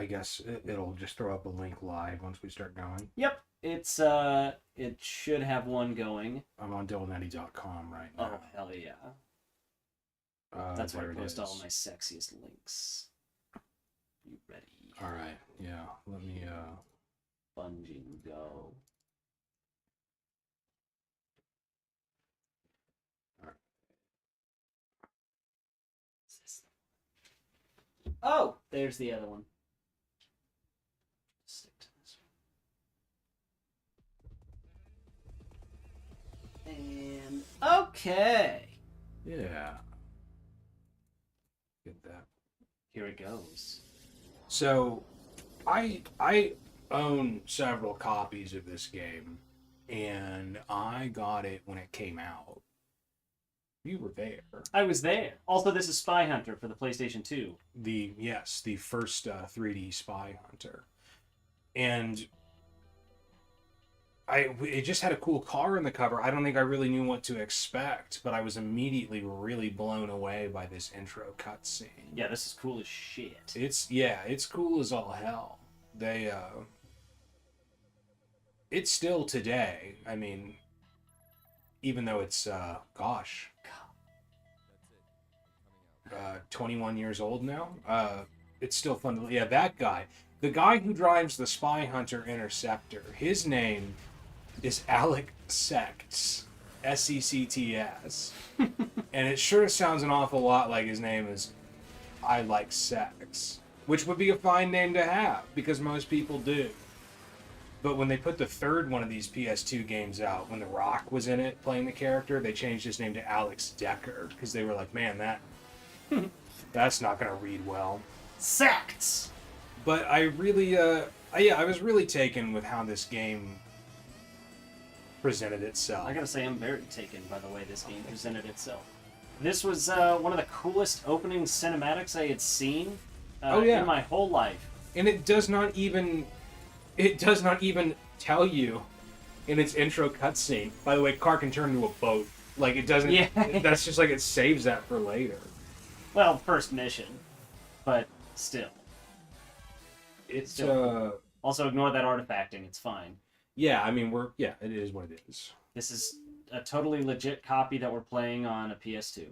I guess it'll just throw up a link live once we start going. Yep. It's it should have one going. I'm on DylanEddie.com right now. Oh hell yeah. That's where I post all my sexiest links. You ready? All right. Yeah. Let me. Bunging go. All right. Oh, there's the other one. Stick to this one. And okay. Yeah. Get that. Here it goes. So, I own several copies of this game, and I got it when it came out. You were there. I was there. Also, this is Spyhunter for the PlayStation 2. The first 3D Spyhunter, and it just had a cool car in the cover. I don't think I really knew what to expect, but I was immediately really blown away by this intro cutscene. Yeah, this is cool as shit. It's cool as all hell. It's still today. I mean, even though it's 21 years old now, it's still fun to. Yeah, that guy, the guy who drives the Spyhunter Interceptor, his name is Alec Sects, Sects, and it sure sounds an awful lot like his name is I Like Sex, which would be a fine name to have because most people do. But when they put the third one of these PS2 games out, when The Rock was in it playing the character, they changed his name to Alex Decker because they were like, man, that's not going to read well. Sects! But I really, I was really taken with how this game presented itself. I gotta say, I'm very taken by the way this game presented itself. This was one of the coolest opening cinematics I had seen in my whole life. And it does not even tell you in its intro cutscene. By the way, car can turn into a boat. Like, it doesn't. Yeah. That's just like it saves that for later. Well, first mission, but still. It's Also, ignore that artifacting. It's fine. Yeah, I mean, it is what it is. This is a totally legit copy that we're playing on a PS2,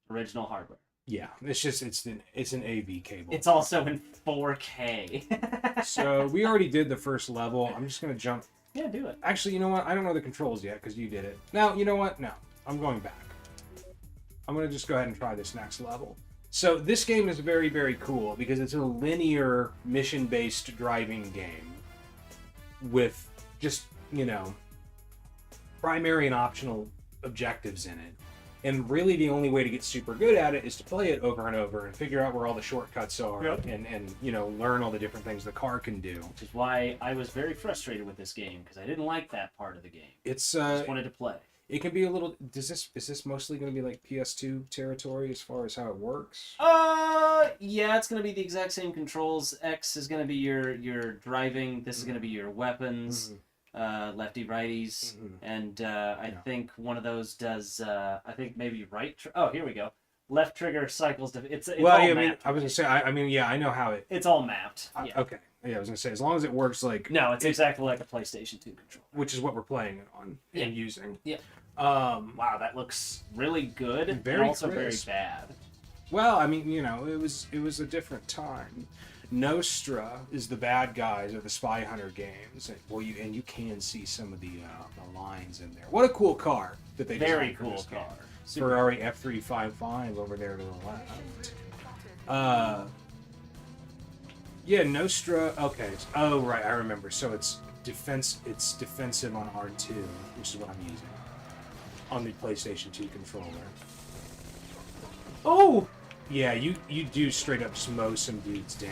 original hardware. Yeah, it's an AV cable. It's also in 4K. So we already did the first level. I'm just gonna jump. Yeah, do it. Actually, you know what? I don't know the controls yet because you did it. Now, you know what? No, I'm going back. I'm gonna just go ahead and try this next level. So this game is very, very cool because it's a linear mission-based driving game with just, primary and optional objectives in it. And really the only way to get super good at it is to play it over and over and figure out where all the shortcuts are. Yep. and learn all the different things the car can do. Which is why I was very frustrated with this game, because I didn't like that part of the game. I just wanted to play. It can be a little. Is this mostly going to be like PS2 territory as far as how it works? Yeah, it's going to be the exact same controls. X is going to be your driving. This is going to be your weapons. Lefty righties, and I think one of those does. I think maybe right. Here we go. Left trigger cycles. It's well, all yeah, mapped. I was gonna say. I know how it. It's all mapped. Yeah. Okay. Yeah, I was gonna say as long as it works like. No, it's exactly like a PlayStation 2 controller, which is what we're playing it on and using. Yeah. Wow, that looks really good, and also crisp. very bad. Well, I mean, it was a different time. Nostra is the bad guys of the Spyhunter games. And you can see some of the lines in there. What a cool car that they designed. Very cool car. Ferrari F355 over there to the left. Yeah, Nostra. Okay. Oh, right. I remember. So it's defensive on R2, which is what I'm using on the PlayStation 2 controller. Oh. Yeah, you do straight up mow some dudes down.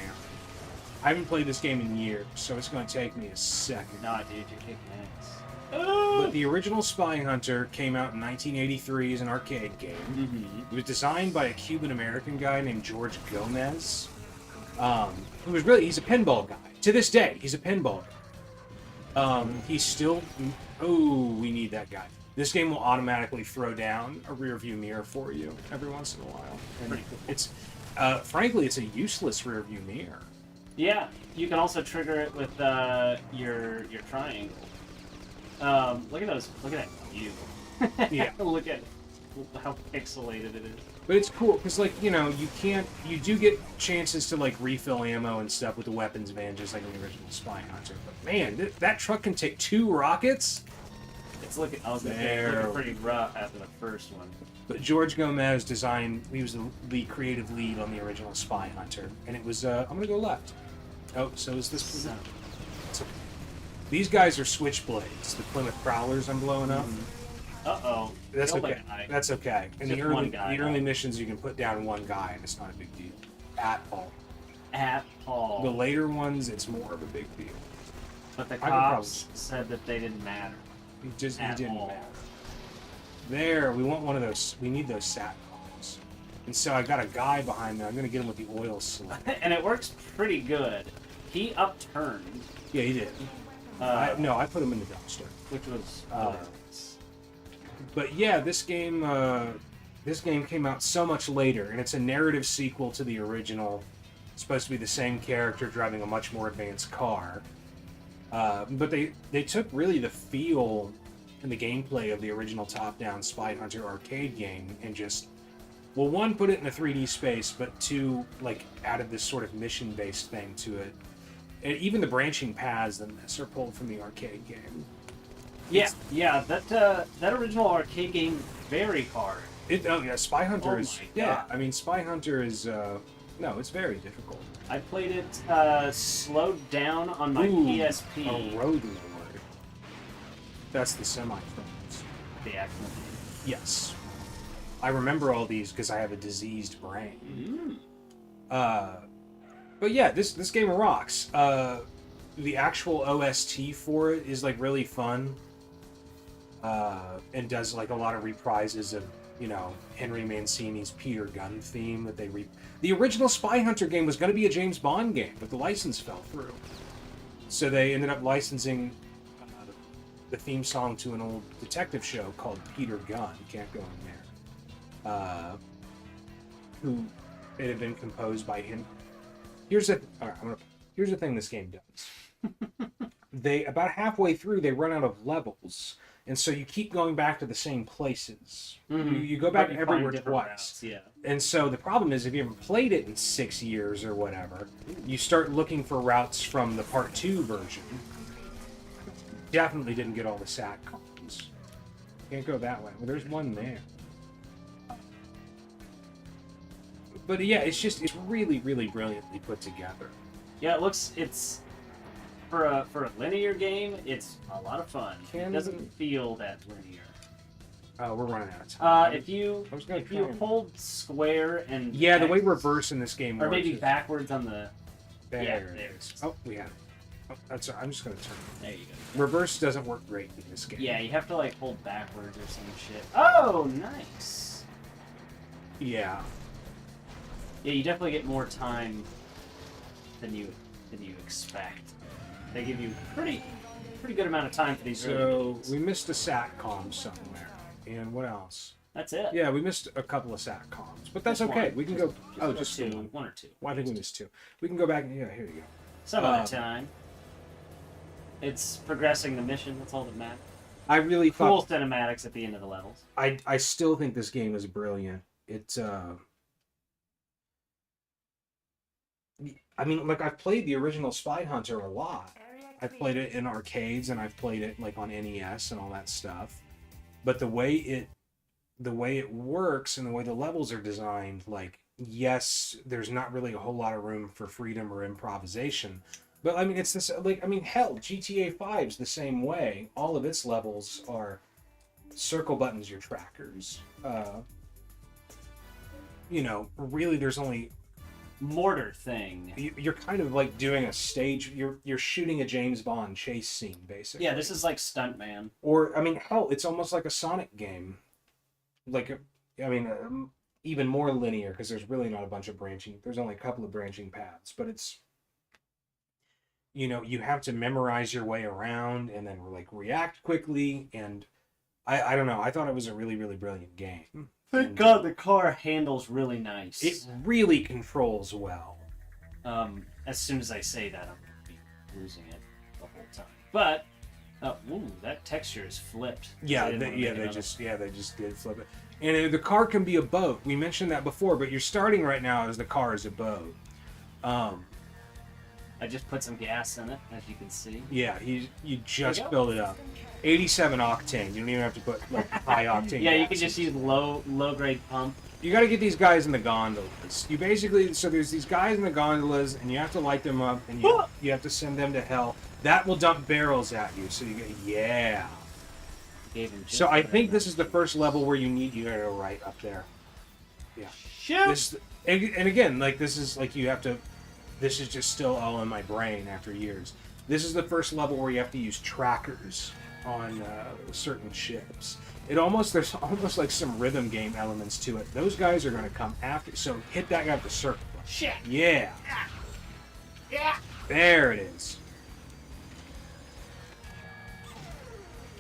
I haven't played this game in years, so it's going to take me a second. Nah, dude, you're kicking ass. But the original Spyhunter came out in 1983 as an arcade game. Mm-hmm. It was designed by a Cuban-American guy named George Gomez, he's a pinball guy. To this day, he's a pinball guy. He's still... Oh, we need that guy. This game will automatically throw down a rear view mirror for you every once in a while. And pretty cool. It's, frankly, it's a useless rear view mirror. Yeah, you can also trigger it with your triangle. Look at those. Look at that view. Yeah. Look at how pixelated it is. But it's cool because, like, you know, you do get chances to like refill ammo and stuff with the weapons van, just like in the original Spyhunter. But man, that truck can take 2 rockets. It's looking. I was gonna say it's looking pretty rough after the first one. But George Gomez designed. He was the creative lead on the original Spyhunter, and it was. I'm gonna go left. Oh, so is this? So, So, these guys are switchblades. The Plymouth Prowlers I'm blowing up. uh-oh. That's Killed a okay. guy. That's okay. In the Just early, one guy, the early missions, you can put down 1 guy, and it's not a big deal at all. At all. The later ones, it's more of a big deal. But the I can cops said that they didn't matter. It didn't all. matter. There, we want one of those. We need those SATCOMs. And so I got a guy behind me. I'm gonna get him with the oil slick. And it works pretty good. He upturned. Yeah, he did. I put him in the dumpster. Which was But yeah, this game came out so much later, and it's a narrative sequel to the original. It's supposed to be the same character driving a much more advanced car. But they took really the feel and the gameplay of the original top-down Spyhunter arcade game and just, well, 1, put it in a 3D space, but 2, like, added this sort of mission-based thing to it. And even the branching paths in this are pulled from the arcade game. Yeah, that original arcade game very hard. Spyhunter Oh is. my Yeah, God. I mean, Spyhunter is. No, it's very difficult. I played it slowed down on my PSP. A road lord. That's the semi-phones. The actual Yes. I remember all these because I have a diseased brain. But yeah, this game rocks. The actual OST for it is like really fun. And does like a lot of reprises of, you know, Henry Mancini's Peter Gunn theme that they The original Spyhunter game was going to be a James Bond game, but the license fell through. So they ended up licensing the theme song to an old detective show called Peter Gunn. Can't go in there. Who it had been composed by him. Here's the thing this game does. They about halfway through they run out of levels. And so you keep going back to the same places. Mm-hmm. You go back But you everywhere find twice. different routes, yeah. And so the problem is if you haven't played it in 6 years or whatever, you start looking for routes from the Part 2 version. Definitely didn't get all the SATCOMs. Can't go that way. Well, there's one there. But yeah, it's really, really brilliantly put together. Yeah, it's for a linear game, it's a lot of fun. It doesn't feel that linear. Oh, we're running out of time. If you try and- hold square and Yeah, the way X, reverse in this game or works maybe is- backwards on the There yeah, it there. is. Oh, we have it. Oh, that's. I'm just gonna turn. There you go. Reverse doesn't work great in this game. Yeah, you have to like hold backwards or some shit. Oh, nice. Yeah. Yeah, you definitely get more time than you expect. They give you pretty good amount of time for these. So early games. we missed a SATCOM somewhere, and what else? That's it. Yeah, we missed a couple of SATCOMs, but that's Just okay. one. We can Just- go. just Oh, one or just two. the one. One or two. Well, I think we missed 2. We can go back. Yeah, here you go. Some other time. It's progressing the mission. That's all that matters. I really Cool thought. cinematics at the end of the levels. I still think this game is brilliant. It's I mean, like I've played the original Spyhunter a lot. I've played it in arcades and I've played it like on NES and all that stuff. But the way it works and the way the levels are designed, like yes, there's not really a whole lot of room for freedom or improvisation. But I mean, it's this like I mean, hell, GTA 5's the same way. All of its levels are circle buttons, your trackers. You know, really, there's only Mortar thing. you're kind of like doing a stage. You're shooting a James Bond chase scene, basically. Yeah, this is like Stuntman. Or I mean, hell, it's almost like a Sonic game. Like, I mean, even more linear because there's really not a bunch of branching. There's only a couple of branching paths, but it's you know you have to memorize your way around and then like react quickly. And I don't know. I thought it was a really really brilliant game. Thank God the car handles really nice. It really controls well. And as soon as I say that, I'm going to be losing it the whole time. But, ooh, that texture is flipped. Yeah, they just did flip it. And the car can be a boat. We mentioned that before, but you're starting right now as the car is a boat. I just put some gas in it, as you can see. Yeah, you just filled it up. 87 octane. You don't even have to put like high octane. Yeah, you can just use low grade pump. You got to get these guys in the gondolas. You basically, so there's these guys in the gondolas, and you have to light them up, and you have to send them to hell. That will dump barrels at you. So you get So I think this is the first level where you go right up there. Yeah. Shoot. And again, like this is just still all in my brain after years. This is the first level where you have to use trackers on certain ships. There's almost like some rhythm game elements to it. Those guys are going to come after. So hit that guy with the circle. Shit. Yeah. Yeah. There it is.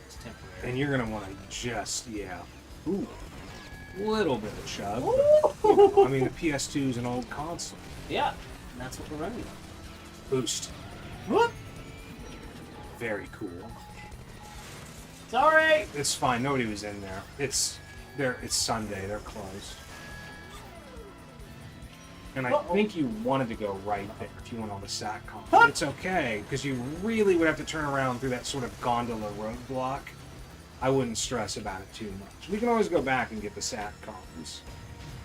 It's temporary. And you're going to want to just ooh, little bit of chug. Ooh. I mean, the PS2 is an old console. Yeah, and that's what we're running on. Boost. Whoop. Very cool. Sorry. It's fine. Nobody was in there. It's Sunday. They're closed. And I think you wanted to go right there if you want all the SATCOM. Huh? It's okay, because you really would have to turn around through that sort of gondola roadblock. I wouldn't stress about it too much. We can always go back and get the SATCOMs.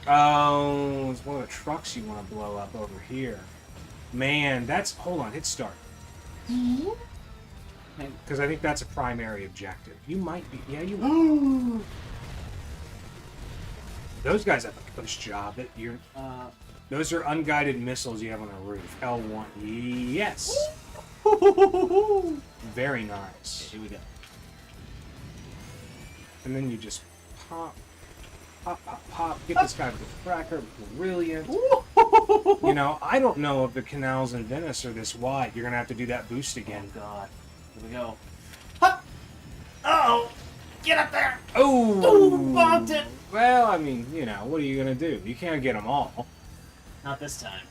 Oh, it's one of the trucks you want to blow up over here. Man, hold on, hit start. Because I think that's a primary objective. You might be, Those guys have a push job. Those are unguided missiles you have on the roof. L1, yes. Very nice. Here we go. And then you just pop. Get this guy with the tracker. Brilliant. I don't know if the canals in Venice are this wide. You're gonna have to do that boost again. Oh God. Here we go. Huh. Oh! Get up there! Oh! Oh, bonked it! Well, I mean, what are you gonna do? You can't get them all. Not this time.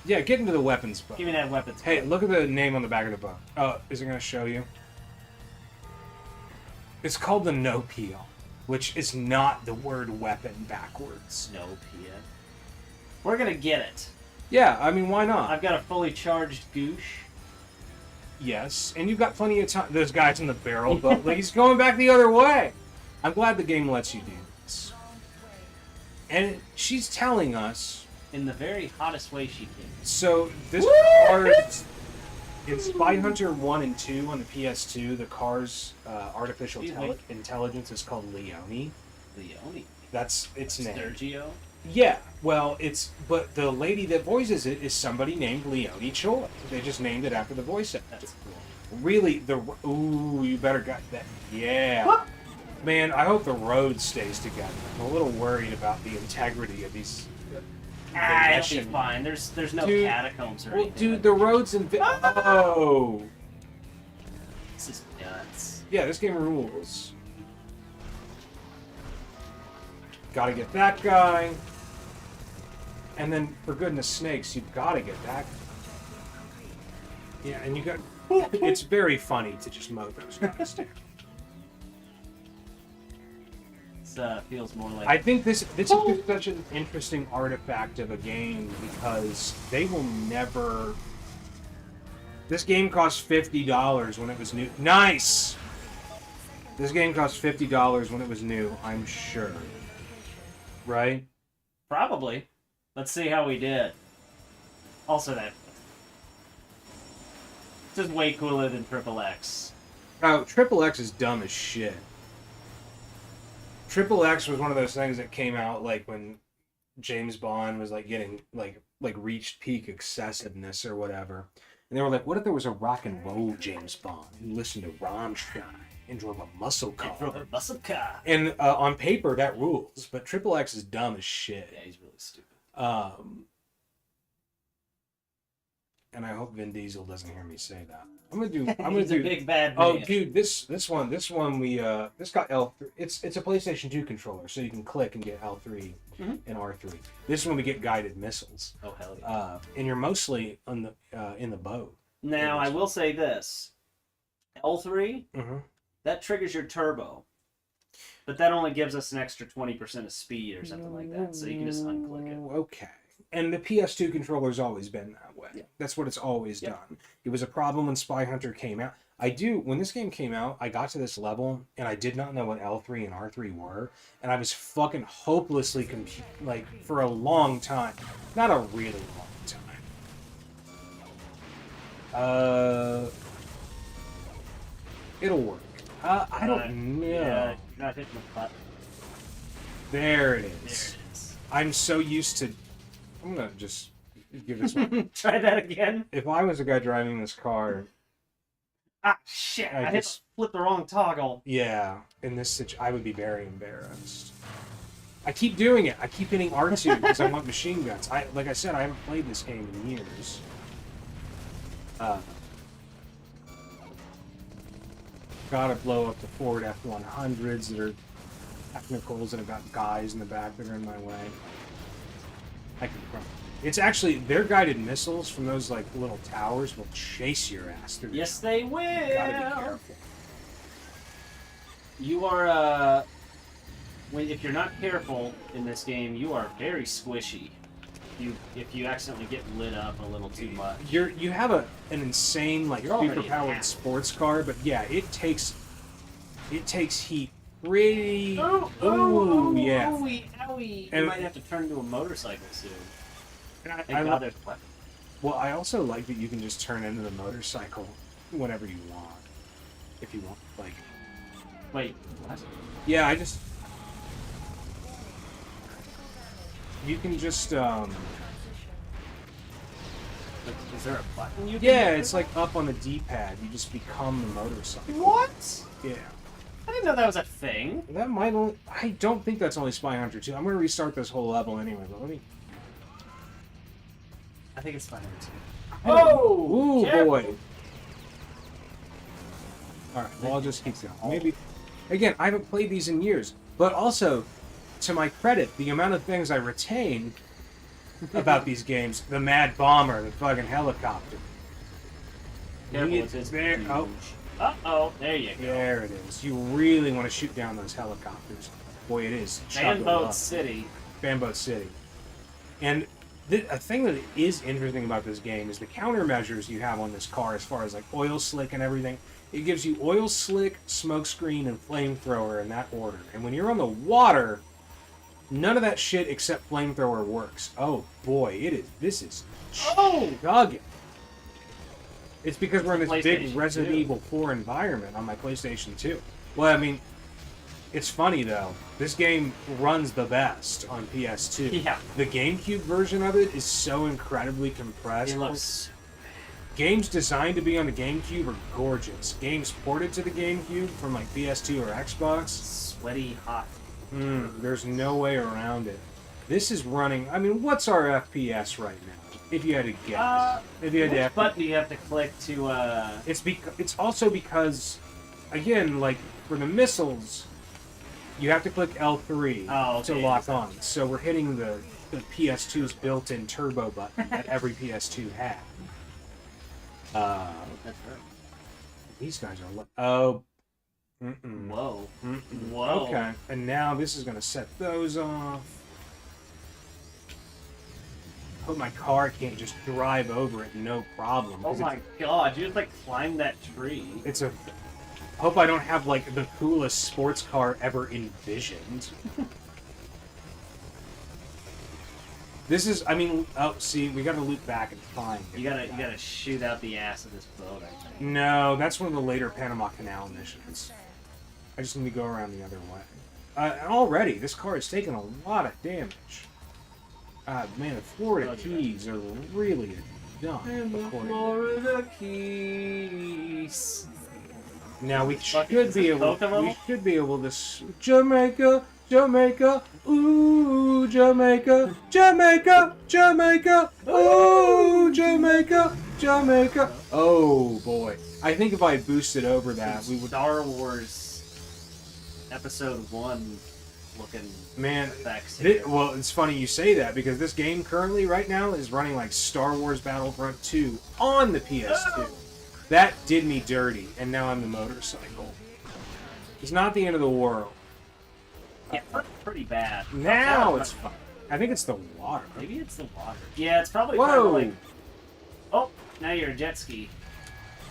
Yeah, get into the weapons book. Give me that weapons. Hey, look at the name on the back of the book. Oh, is it gonna show you? It's called the No Peel, which is not the word weapon backwards. No Peel. We're gonna get it. Yeah, I mean, why not? I've got a fully charged goosh. Yes, and you've got plenty of time. Those guys in the barrel boat, like he's going back the other way. I'm glad the game lets you do this. And she's telling us in the very hottest way she can. So this car in Spyhunter 1 and 2 on the PS2, the car's artificial intelligence is called Leone. Leone. That's its name. Sergio. Yeah, well, but the lady that voices it is somebody named Leone Choi. They just named it after the voice actor. That's cool. Really, you better got that. Yeah. What? Man, I hope the road stays together. I'm a little worried about the integrity of these. It'll be fine. There's no catacombs or anything. Dude, the roads in oh. This is nuts. Yeah, this game rules. Gotta get that guy. And then, for goodness sakes, you've gotta get that guy. Yeah, and you got... It's very funny to just mow those guys down. Feels more like... I think this is just such an interesting artifact of a game because they will never... This game cost $50 when it was new. Nice! This game cost $50 when it was new, I'm sure. Right? Probably. Let's see how we did. Also that... This is way cooler than Triple X. Oh, Triple X is dumb as shit. Triple X was one of those things that came out like when James Bond was like getting like reached peak excessiveness or whatever, and they were like, "What if there was a rock and roll James Bond who listened to Rammstein and drove a muscle car?" And on paper that rules, but Triple X is dumb as shit. Yeah, he's really stupid. And I hope Vin Diesel doesn't hear me say that. I'm gonna do big bad man. Oh, dude, this one got L3. It's a PlayStation 2 controller, so you can click and get L3. and R3. This is when we get guided missiles. Oh hell yeah! And you're mostly on the in the boat. Now I will say this: L3 Mm-hmm. that triggers your turbo, but that only gives us an extra 20% of speed or something like that. So you can just unclick it. Okay. And the PS2 controller's always been that way. Yeah. That's what it's always Yep. done. It was a problem when Spyhunter came out. When this game came out, I got to this level and I did not know what L3 and R3 were, and I was fucking hopelessly for a long time. Not a really long time. It'll work. I don't know. Yeah, you're not hitting the button. There it There is. it is. I'm so used to. I'm gonna just give this one. Try that again. If I was the guy driving this car, Ah, shit! I I hit just- flip the wrong toggle. yeah, in this situation, I would be very embarrassed. I keep doing it. I keep hitting R2 because I want machine guns. Like I said, I haven't played this game in years. Gotta blow up the Ford F-100s that are technicals and have got guys in the back that are in my way. I can probably. It's actually their guided missiles from those like little towers will chase your ass through. Yes, they will. Gotta be careful. You are if you're not careful in this game, you are very squishy. If you accidentally get lit up a little too much. You have an insane like You're already super powered in sports car, but yeah, it takes heat pretty. Yeah. Owie, owie. And- You might have to turn into a motorcycle soon. And Thank God there's weapons. well, I also like that you can just turn into the motorcycle whenever you want, if you want. Like, Wait, what? yeah, you can just Is there a button you can yeah, hit? it's like up on the D-pad. You just become the motorcycle. What? Yeah. I didn't know that was a thing. That might only. I don't think that's only Spyhunter 2. I'm gonna restart this whole level anyway, but let me. I think it's Spyhunter 2. Oh! Ooh, careful. boy. Alright, well, I'll just keep going. Maybe. Again, I haven't played these in years, but also, to my credit, the amount of things I retain about these games the Mad Bomber, the fucking helicopter. Careful, You- it's there, huge. oh, Uh-oh, there you go. there it is. You really want to shoot down those helicopters. Boy, it is. Fanboat City. Fanboat City. And a thing that is interesting about this game is the countermeasures you have on this car as far as like oil slick and everything. It gives you oil slick, smokescreen, and flamethrower in that order. And when you're on the water, none of that shit except flamethrower works. Oh boy, this is chugging. It's because we're in this big PlayStation Resident 2. Evil 4 environment on my PlayStation 2. Well, I mean, it's funny though. This game runs the best on PS2. Yeah. The GameCube version of it is so incredibly compressed. It looks... Games designed to be on the GameCube are gorgeous. Games ported to the GameCube from like PS2 or Xbox, sweaty hot. there's no way around it. This is running. I mean, what's our FPS right now? If you had to guess, if you had Which to, button do you have to click to, it's also because, again, like for the missiles, you have to click L3 to okay, lock on. So we're hitting the PS2's built-in turbo button that every PS2 had. That's right. These guys are. Oh. Mm-mm. Whoa. Mm-mm. Whoa. Okay. And now this is going to set those off. Hope my car can't just drive over it, no problem. Oh 'cause my god, you just like climbed that tree. It's a. Hope I don't have like the coolest sports car ever envisioned. This is. I mean. Oh, see, we got to loop back and find it. You gotta shoot out the ass of this boat, I think. No, that's one of the later Panama Canal missions. I just need to go around the other way. And already, this car has taken a lot of damage. Man, the Florida Keys are really dumb. Florida Keys. Now we Fuck, should is be it able. Kokomo? We should be able to. Jamaica, Jamaica, ooh, Jamaica, Jamaica, Jamaica, ooh, Jamaica, Jamaica. Oh boy! I think if I boosted over that, we would. Star Wars Episode 1 looking Man, effects here. well, it's funny you say that because this game currently, right now, is running like Star Wars Battlefront 2 on the PS2. That did me dirty, and now I'm the motorcycle. It's not the end of the world. Yeah, pretty bad. Now it's fine. I think it's the water. Maybe it's the water. Yeah, it's probably Whoa! kind of like... Oh, now you're a jet ski.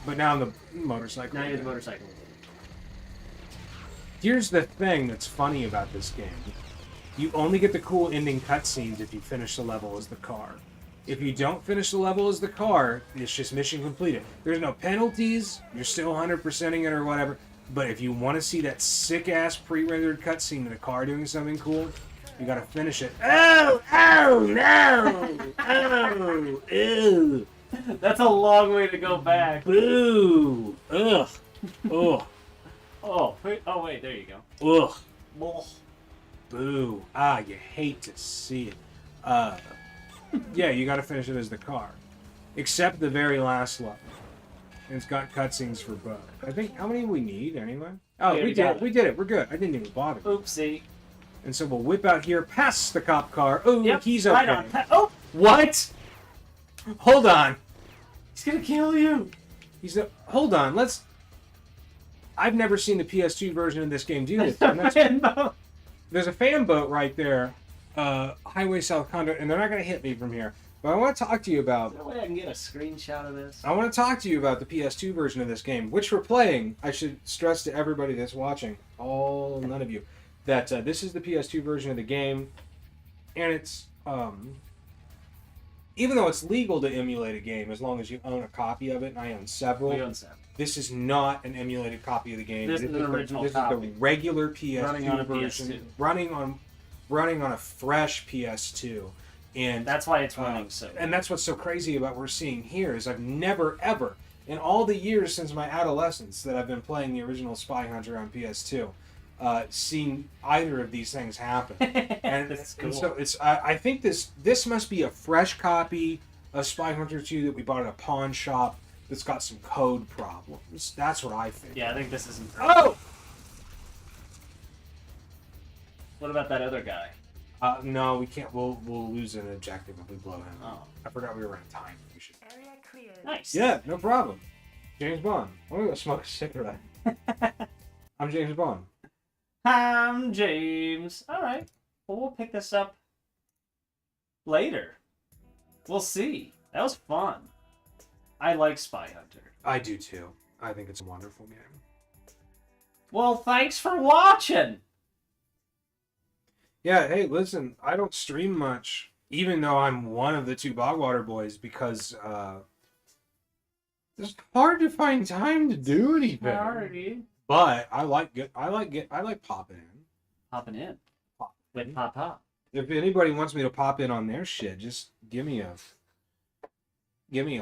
But now I'm the motorcycle. Now you're the motorcycle. Here's the thing that's funny about this game. You only get the cool ending cutscenes if you finish the level as the car. If you don't finish the level as the car, it's just mission completed. There's no penalties, you're still 100%ing it or whatever, but if you want to see that sick-ass pre-rendered cutscene of the car doing something cool, you gotta finish it. Oh! Oh, no! Oh! Ew! That's a long way to go back. Boo! Ugh! Ugh! Oh, wait, there you go. Ugh! Oh. Boo. Ah, you hate to see it. Yeah, you gotta finish it as the car. Except the very last level. And it's got cutscenes for both. I think, how many do we need, anyway? Oh, Yeah, we did it. We did it. We're good. I didn't even bother. Oopsie. And so we'll whip out here, past the cop car. Oh, Yep, he's okay. right on. Oh! What? Hold on. He's gonna kill you! Hold on, let's... I've never seen the PS2 version of this game do this. There's a fan boat right there. Highway South Conduit, and they're not going to hit me from here. But I want to talk to you about... Is there a way I can get a screenshot of this? I want to talk to you about the PS2 version of this game, which we're playing. I should stress to everybody that's watching, none of you, that this is the PS2 version of the game, and it's... even though it's legal to emulate a game as long as you own a copy of it, and I own several, We own 7. this is not an emulated copy of the game. This is an original copy. Is the regular PS2 Running on a version, PS2. running on a fresh PS2, and That's why it's running so. And that's what's so crazy about what we're seeing here is I've never ever in all the years since my adolescence that I've been playing the original Spyhunter on PS2, seen either of these things happen. And, That's cool. and so it's I think this must be a fresh copy of Spyhunter 2 that we bought at a pawn shop that's got some code problems. That's what I think. Yeah, I think this isn't. Oh! What about that other guy? No, we can't. We'll lose an objective if we blow him. Oh. I forgot we were out of time. We should. Area cleared. Nice. Yeah, no problem. James Bond. I'm gonna go smoke a cigarette. I'm James Bond. I'm James. All right. Well, we'll pick this up later. We'll see. That was fun. I like Spyhunter. I do too. I think it's a wonderful game. Well, thanks for watching. Yeah, hey, listen, I don't stream much, even though I'm one of the 2 Bogwater boys, because it's hard to find time to do anything. Alrighty. But I like popping in. Popping in. With Pop. If anybody wants me to pop in on their shit, just give me a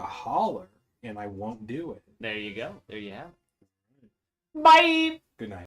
holler, and I won't do it. There you go. There you have it. Bye. Good night.